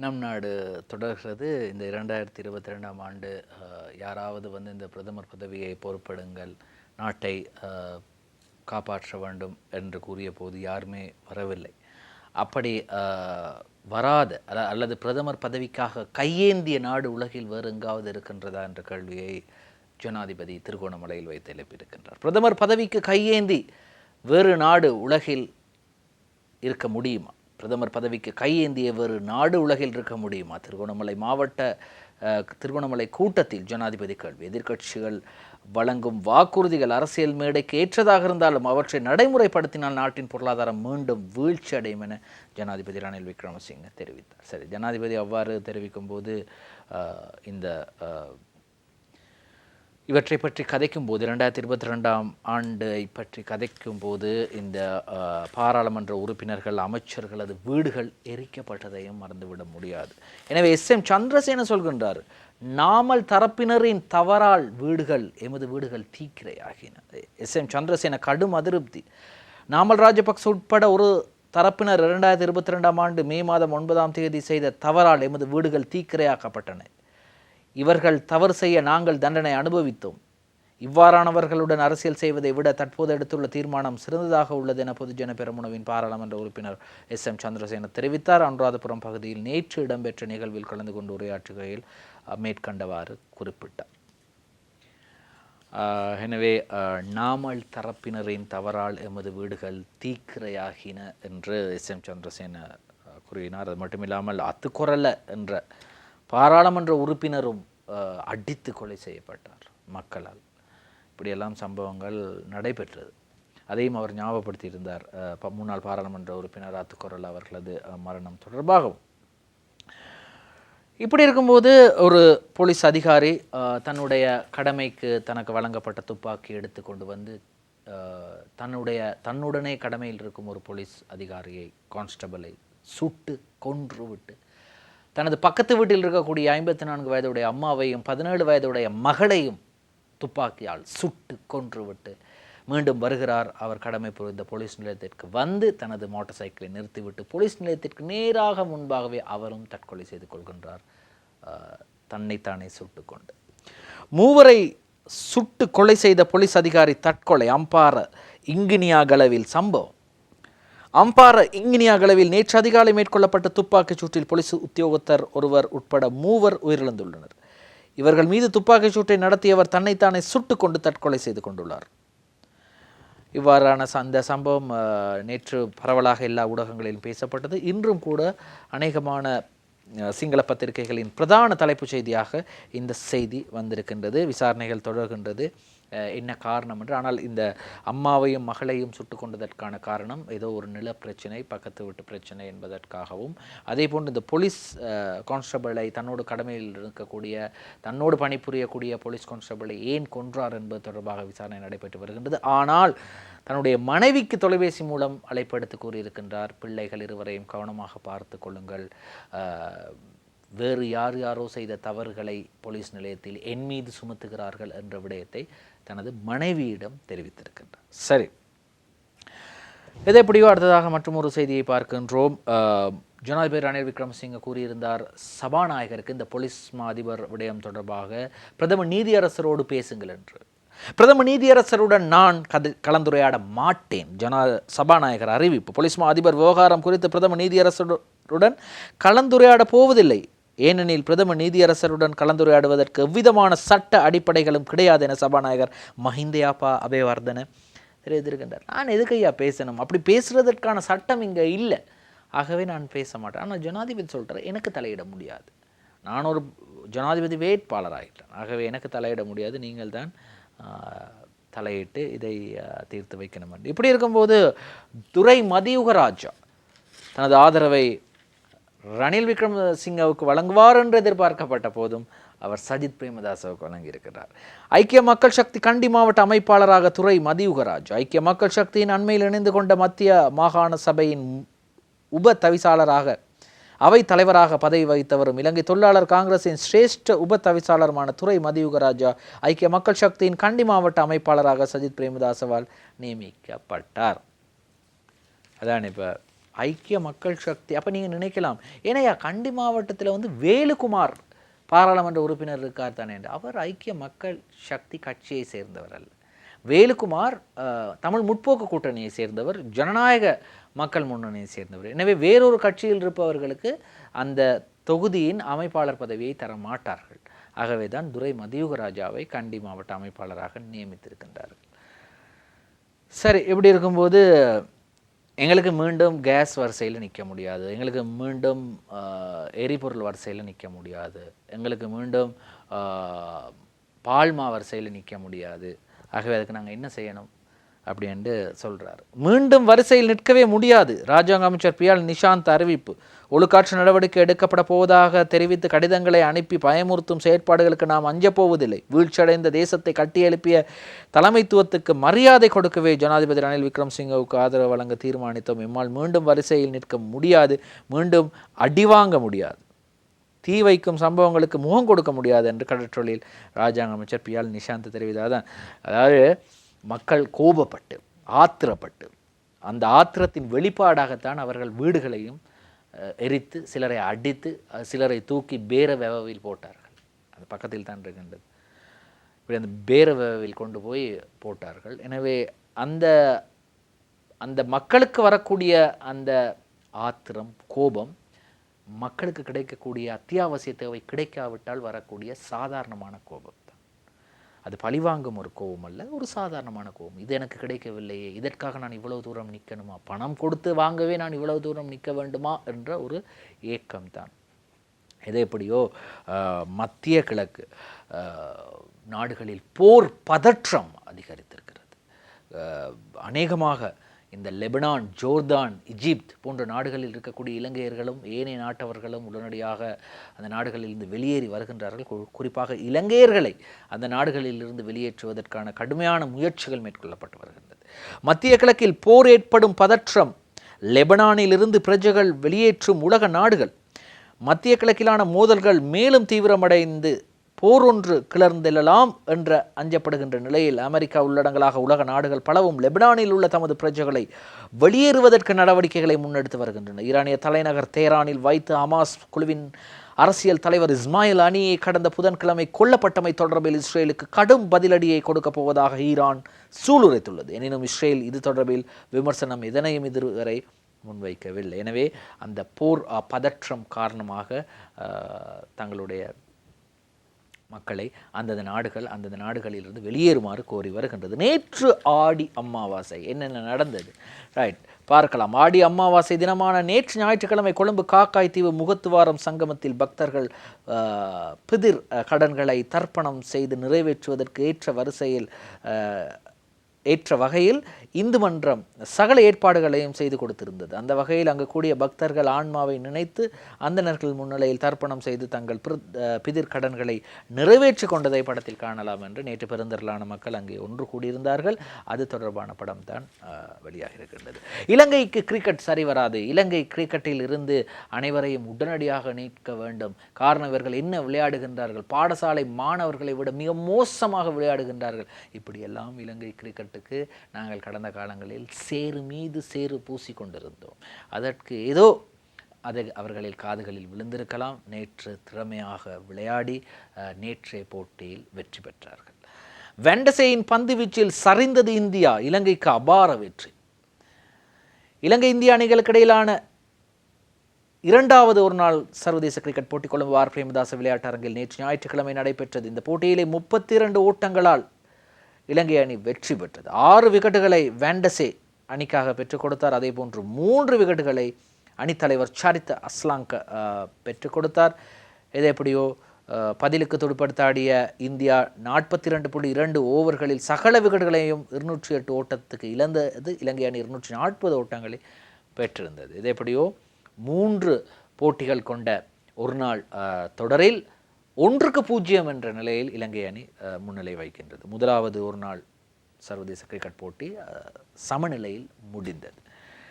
நம் நாடு தொடர்கிறது. இந்த 2022ஆம் ஆண்டு யாராவது வந்து இந்த பிரதமர் பதவியை பொறுப்பெடுங்கள், நாட்டை காப்பாற்ற வேண்டும் என்று கூறிய போது யாருமே வரவில்லை. அப்படி வராத அல்லது பிரதமர் பதவிக்காக கையேந்திய நாடு உலகில் வேறு எங்காவது இருக்கின்றதா என்ற கேள்வியை ஜனாதிபதி திருகோணமலையில் வைத்து எழுப்பியிருக்கின்றார். பிரதமர் பதவிக்கு கையேந்தி வேறு நாடு உலகில் இருக்க முடியுமா? பிரதமர் பதவிக்கு கையேந்திய வேறு நாடு உலகில் இருக்க முடியுமா? திருகோணமலை கூட்டத்தில் ஜனாதிபதி கேள்வி. எதிர்க்கட்சிகள் வழங்கும் வாக்குறுதிகள் அரசியல் மேடைக்கு ஏற்றதாக இருந்தாலும் அவற்றை நடைமுறைப்படுத்தினால் நாட்டின் பொருளாதாரம் மீண்டும் வீழ்ச்சி அடையும் என ஜனாதிபதி ரணில் விக்ரமசிங்க தெரிவித்தார். சரி, ஜனாதிபதி அவ்வாறு தெரிவிக்கும் போது இவற்றை பற்றி கதைக்கும் போது 2022ஆம் ஆண்டை பற்றி கதைக்கும் போது இந்த பாராளுமன்ற உறுப்பினர்கள், அமைச்சர்களது வீடுகள் எரிக்கப்பட்டதையும் மறந்துவிட முடியாது. எனவே SM சந்திரசேன சொல்கின்றார், நாமல் தரப்பினரின் தவறால் எமது வீடுகள் தீக்கிரையாகின. SM சந்திரசேன கடும் அதிருப்தி. நாமல் ராஜபக்ச உட்பட ஒரு தரப்பினர் 2022ஆம் ஆண்டு மே மாதம் 9ஆம் தேதி செய்த தவறால் எமது வீடுகள் தீக்கிரையாக்கப்பட்டன. இவர்கள் தவறு செய்ய நாங்கள் தண்டனை அனுபவித்தோம். இவ்வாறானவர்களுடன் அரசியல் செய்வதை விட தற்போது எடுத்துள்ள தீர்மானம் சிறந்ததாக உள்ளது என பொதுஜன பெரமுனவின் பாராளுமன்ற உறுப்பினர் SM சந்திரசேன தெரிவித்தார். அனுராதபுரம் பகுதியில் நேற்று இடம்பெற்ற நிகழ்வில் கலந்து கொண்டு உரையாற்றுகையில் மேற்கண்டவாறு குறிப்பிட்டார். எனவே நாமல் தரப்பினரின் தவறால் எமது வீடுகள் தீக்கிரையாகின என்று SM சந்திரசேன கூறினார். அது மட்டுமில்லாமல் அத்துக்குரல என்ற பாராளுமன்ற உறுப்பினரும் அடித்து கொலை செய்யப்பட்டார் மக்களால். இப்படியெல்லாம் சம்பவங்கள் நடைபெற்றது. அதையும் அவர் ஞாபகப்படுத்தியிருந்தார். முன்னாள் பாராளுமன்ற உறுப்பினர் அத்துக்குரல் அவர்களது மரணம் தொடர்பாகவும். இப்படி இருக்கும்போது ஒரு போலீஸ் அதிகாரி தன்னுடைய கடமைக்கு தனக்கு வழங்கப்பட்ட துப்பாக்கி எடுத்து கொண்டு வந்து தன்னுடனே கடமையில் இருக்கும் ஒரு போலீஸ் அதிகாரியை, கான்ஸ்டபிளை சுட்டு கொன்றுவிட்டு தனது பக்கத்து வீட்டில் இருக்கக்கூடிய 54 வயதுடைய அம்மாவையும் 17 வயதுடைய மகளையும் துப்பாக்கியால் சுட்டு கொன்றுவிட்டு மீண்டும் வருகிறார். அவர் கடமை புரிந்த போலீஸ் நிலையத்திற்கு வந்து தனது மோட்டார் சைக்கிளை நிறுத்திவிட்டு போலீஸ் நிலையத்திற்கு நேராக முன்பாகவே அவரும் தற்கொலை செய்து கொள்கின்றார், தன்னைத்தானே சுட்டு கொண்டு. மூவரை சுட்டு கொலை செய்த போலீஸ் அதிகாரி தற்கொலை. அம்பார இங்கினியாகளவில் சம்பவம். அம்பார இங்கினியாகளவில் நேற்று அதிகாலை மேற்கொள்ளப்பட்ட துப்பாக்கிச் சூட்டில் போலீஸ் உத்தியோகத்தர் ஒருவர் உட்பட 3 உயிரிழந்துள்ளனர். இவர்கள் மீது துப்பாக்கிச் சூட்டை நடத்தியவர் தன்னைத்தானே சுட்டு கொண்டு தற்கொலை செய்து கொண்டுள்ளார். இவ்வாறான அந்த சம்பவம் நேற்று பரவலாக எல்லா ஊடகங்களிலும் பேசப்பட்டது. இன்றும் கூட அநேகமான சிங்கள பத்திரிகைகளின் பிரதான தலைப்புச் செய்தியாக இந்த செய்தி வந்திருக்கின்றது. விசாரணைகள் தொடர்கின்றது, என்ன காரணம் என்று. ஆனால் இந்த அம்மாவையும் மகளையும் சுட்டு கொண்டதற்கான காரணம் ஏதோ ஒரு நில பிரச்சனை, பக்கத்து வீட்டு பிரச்சனை என்பதற்காகவும், அதே போன்று இந்த போலீஸ் கான்ஸ்டபிளை, தன்னோடு கடமையில் இருக்கக்கூடிய, தன்னோடு பணிபுரியக்கூடிய போலீஸ் கான்ஸ்டபிளை ஏன் கொன்றார் என்பது தொடர்பாக விசாரணை நடைபெற்று வருகின்றது. ஆனால் தன்னுடைய மனைவிக்கு தொலைபேசி மூலம் அழைப்படுத்தி கூறியிருக்கின்றார், பிள்ளைகள் இருவரையும் கவனமாக பார்த்து கொள்ளுங்கள், வேறு யாரோ செய்த தவறுகளை போலீஸ் நிலையத்தில் என் மீது சுமத்துகிறார்கள் என்ற விடயத்தை தனது மனைவியிடம் தெரிவித்திருக்கின்றார். சரி, இதை எப்படியோ அடுத்ததாக மற்றும் ஒரு செய்தியை பார்க்கின்றோம். ஜனாதிபதி ரணில் விக்ரமசிங்க கூறியிருந்தார், சபாநாயகருக்கு இந்த போலீஸ் அதிபர் விடயம் தொடர்பாக பிரதமர் நீதியரசரோடு பேசுங்கள் என்று. பிரதம நீதியரசருடன் நான் கலந்துரையாட மாட்டேன், சபாநாயகர் அறிவிப்பு. போலீஸ் அதிபர் விவகாரம் குறித்து பிரதம நீதியரசருடன் கலந்துரையாட போவதில்லை, ஏனெனில் பிரதம நீதியரசருடன் கலந்துரையாடுவதற்கு எவ்விதமான சட்ட அடிப்படைகளும் கிடையாது என சபாநாயகர் மஹிந்தயாப்பா அபேவர்தன தெரிவித்திருக்கின்றார். நான் எதுக்கையா பேசணும்? அப்படி பேசுறதற்கான சட்டம் இங்கே இல்லை, ஆகவே நான் பேச மாட்டேன். ஆனால் ஜனாதிபதி சொல்கிறார், எனக்கு தலையிட முடியாது, நான் ஒரு ஜனாதிபதி வேட்பாளராகிட்டேன், ஆகவே எனக்கு தலையிட முடியாது, நீங்கள் தான் தலையிட்டு இதை தீர்த்து வைக்கணும் என்று. இப்படி இருக்கும்போது துரை மதியுகராஜா தனது ஆதரவை ரணில் விக்ரமசிங்கவுக்கு வழங்குவார் என்று எதிர்பார்க்கப்பட்ட போதும் அவர் சஜித் பிரேமதாசவுக்கு வழங்கியிருக்கிறார். ஐக்கிய மக்கள் சக்தி கண்டி மாவட்ட அமைப்பாளராக துரை மதியுகராஜ், ஐக்கிய மக்கள் சக்தியின் அண்மையில் இணைந்து கொண்ட மத்திய மாகாண சபையின் உப தவிசாளராக, அவை தலைவராக பதவி வகித்தவரும் இலங்கை தொழிலாளர் காங்கிரசின் சிரேஷ்ட உப தவிசாளருமான துரை மதியுகராஜா ஐக்கிய மக்கள் சக்தியின் கண்டி மாவட்ட அமைப்பாளராக சஜித் பிரேமதாசவால் நியமிக்கப்பட்டார். அதான் இப்போ ஐக்கிய மக்கள் சக்தி. அப்போ நீங்கள் நினைக்கலாம், ஏனையா கண்டி மாவட்டத்தில் வந்து வேலுக்குமார் பாராளுமன்ற உறுப்பினர் இருக்கார் தானே என்று. அவர் ஐக்கிய மக்கள் சக்தி கட்சியை சேர்ந்தவர் அல்ல. வேலுக்குமார் தமிழ் முற்போக்கு கூட்டணியை சேர்ந்தவர், ஜனநாயக மக்கள் முன்னணியை சேர்ந்தவர். எனவே வேறொரு கட்சியில் இருப்பவர்களுக்கு அந்த தொகுதியின் அமைப்பாளர் பதவியை தர மாட்டார்கள். ஆகவே தான் துரை மதியுகராஜாவை கண்டி மாவட்ட அமைப்பாளராக நியமித்திருக்கின்றார்கள். சரி, இப்படி இருக்கும்போது எங்களுக்கு மீண்டும் கேஸ் வரிசையில் நிற்க முடியாது, எங்களுக்கு மீண்டும் எரிபொருள் வரிசையில் நிற்க முடியாது, எங்களுக்கு மீண்டும் பால்மா வரிசையில் நிற்க முடியாது. ஆகவே அதுக்கு நாங்கள் என்ன செய்யணும் அப்படின்ட்டு சொல்கிறார். மீண்டும் வரிசையில் நிற்கவே முடியாது. ராஜாங்க அமைச்சர் பியால் நிஷாந்த் அறிவிப்பு. ஒழுக்காற்று நடவடிக்கை எடுக்கப்பட போவதாக தெரிவித்து கடிதங்களை அனுப்பி பயமுறுத்தும் செயற்பாடுகளுக்கு நாம் அஞ்சப்போவதில்லை. வீழ்ச்சியடைந்த தேசத்தை கட்டியெழுப்பிய தலைமைத்துவத்துக்கு மரியாதை கொடுக்கவே ஜனாதிபதி ரணில் விக்ரமசிங்கவுக்கு ஆதரவு வழங்க தீர்மானித்தோம். எம்மால் மீண்டும் வரிசையில் நிற்க முடியாது, மீண்டும் அடிவாங்க முடியாது, தீ வைக்கும் சம்பவங்களுக்கு முகம் கொடுக்க முடியாது என்று கடற்றொழில் ராஜாங்க அமைச்சர் பியால் நிஷாந்த் தெரிவித்தார். அதாவது மக்கள் கோபப்பட்டு ஆத்திரப்பட்டு அந்த ஆத்திரத்தின் வெளிப்பாடாகத்தான் அவர்கள் வீடுகளையும் எரித்து, சிலரை அடித்து, சிலரை தூக்கி பேர வெவவில் போட்டார்கள். அது பக்கத்தில் தான் இருக்கின்றது. இப்படி அந்த பேர வெவவில் கொண்டு போய் போட்டார்கள். எனவே அந்த அந்த மக்களுக்கு வரக்கூடிய அந்த ஆத்திரம், கோபம் மக்களுக்கு கிடைக்கக்கூடிய அத்தியாவசிய தேவை கிடைக்காவிட்டால் வரக்கூடிய சாதாரணமான கோபம் தான். அது பழிவாங்கும் ஒரு கோபம் அல்ல, ஒரு சாதாரணமான கோபம். இது எனக்கு கிடைக்கவில்லையே, இதற்காக நான் இவ்வளவு தூரம் நிற்கணுமா, பணம் கொடுத்து வாங்கவே நான் இவ்வளவு தூரம் நிற்க வேண்டுமா என்ற ஒரு ஏக்கம்தான். இது எப்படியோ மத்திய கிழக்கு நாடுகளில் போர் பதற்றம் அதிகரித்திருக்கிறது. அநேகமாக இந்த லெபனான், ஜோர்தான், எகிப்து போன்ற நாடுகளில் இருக்கக்கூடிய இலங்கையர்களும் ஏனைய நாட்டவர்களும் உடனடியாக அந்த நாடுகளிலிருந்து வெளியேறி வருகின்றார்கள். குறிப்பாக இலங்கையர்களை அந்த நாடுகளிலிருந்து வெளியேற்றுவதற்கான கடுமையான முயற்சிகள் மேற்கொள்ளப்பட்டு வருகின்றது. மத்திய கிழக்கில் போர் ஏற்படும் பதற்றம், லெபனானிலிருந்து பிரஜைகள் வெளியேற்றும் உலக நாடுகள், மத்திய கிழக்கிலான மோதல்கள் மேலும் தீவிரமடைந்து போர் ஒன்று கிளர்ந்தெழலாம் என்ற அஞ்சப்படுகின்ற நிலையில் அமெரிக்கா உள்ளடங்கலாக உலக நாடுகள் பலவும் லெபனானில் உள்ள தமது பிரஜைகளை வெளியேறுவதற்கு நடவடிக்கைகளை முன்னெடுத்து வருகின்றன. ஈரானிய தலைநகர் தேரானில் வைத்து ஹமாஸ் குழுவின் அரசியல் தலைவர் இஸ்மாயில் அனியை கடந்த புதன்கிழமை கொல்லப்பட்டமை தொடர்பில் இஸ்ரேலுக்கு கடும் பதிலடியை கொடுக்கப் போவதாக ஈரான் சூளுரைத்துள்ளது. எனினும் இஸ்ரேல் இது தொடர்பில் விமர்சனம் எதனையும் இதுவரை முன்வைக்கவில்லை. எனவே அந்த போர் பதற்றம் காரணமாக தங்களுடைய மக்களை அந்தந்த நாடுகளிலிருந்து வெளியேறுமாறு கோரி வருகின்றது. நேற்று ஆடி அமாவாசை என்னென்ன நடந்தது ரைட் பார்க்கலாம். ஆடி அமாவாசை தினமான நேற்று ஞாயிற்றுக்கிழமை கொழும்பு காக்காய் தீவு முகத்துவாரம் சங்கமத்தில் பக்தர்கள் பிதிர் கடன்களை தர்ப்பணம் செய்து நிறைவேற்றுவதற்கு ஏற்ற வகையில் இந்து மன்றம் சகல ஏற்பாடுகளையும் செய்து கொடுத்திருந்தது. அந்த வகையில் அங்கு கூடிய பக்தர்கள் ஆன்மாவை நினைத்து அந்தணர்கள் முன்னிலையில் தர்ப்பணம் செய்து தங்கள் பிதிர் கடன்களை நிறைவேற்றி கொண்டதை படத்தில் காணலாம் என்று நேற்று பெருந்திரளான மக்கள் அங்கே ஒன்று கூடியிருந்தார்கள். அது தொடர்பான படம் தான் வெளியாக இருக்கின்றது. இலங்கைக்கு கிரிக்கெட் சரி வராது, இலங்கை கிரிக்கெட்டில் இருந்து அனைவரையும் உடனடியாக நீக்க வேண்டும். காரணம், இவர்கள் என்ன விளையாடுகின்றார்கள், பாடசாலை மாணவர்களை விட மிக மோசமாக விளையாடுகின்றார்கள். இப்படியெல்லாம் இலங்கை கிரிக்கெட்டுக்கு நாங்கள் கடந்த காலங்களில் சேறு மீது சேறு பூசி கொண்டிருந்தோம். அதற்கு ஏதோ அது அவர்களில் காதுகளில் விழுந்திருக்கலாம். நேற்று திறமையாக விளையாடி நேற்றைய போட்டியில் வெற்றி பெற்றார்கள். வெண்டசேயின் பந்து வீச்சில் சரிந்தது இந்தியா, இலங்கைக்கு அபார வெற்றி. இலங்கை இந்திய அணிகளுக்கு இடையிலான இரண்டாவது ஒரு நாள் சர்வதேச கிரிக்கெட் போட்டி கொழும்பு ஆர் பிரேமதாச விளையாட்டு அரங்கில் நேற்று ஞாயிற்றுக்கிழமை நடைபெற்றது. இந்த போட்டியிலே 32 ஓட்டங்களால் இலங்கை அணி வெற்றி பெற்றது. 6 விக்கெட்டுகளை வேண்டசே அணிக்காக பெற்றுக் கொடுத்தார். அதே போன்று 3 விக்கெட்டுகளை அணித்தலைவர் சரித் அஸ்லாங்க பெற்றுக் கொடுத்தார். இது எப்படியோ பதிலுக்கு துடுப்படுத்தாடிய இந்தியா 42.2 ஓவர்களில் சகல விக்கெட்டுகளையும் 208 ஓட்டத்துக்கு இழந்தது. இலங்கை அணி 240 ஓட்டங்களை பெற்றிருந்தது. இது எப்படியோ 3 போட்டிகள் கொண்ட ஒரு நாள் தொடரில் 1-0 என்ற நிலையில் இலங்கை அணி முன்னிலை வைக்கின்றது. முதலாவது ஒரு நாள் சர்வதேச கிரிக்கெட் போட்டி சமநிலையில் முடிந்தது.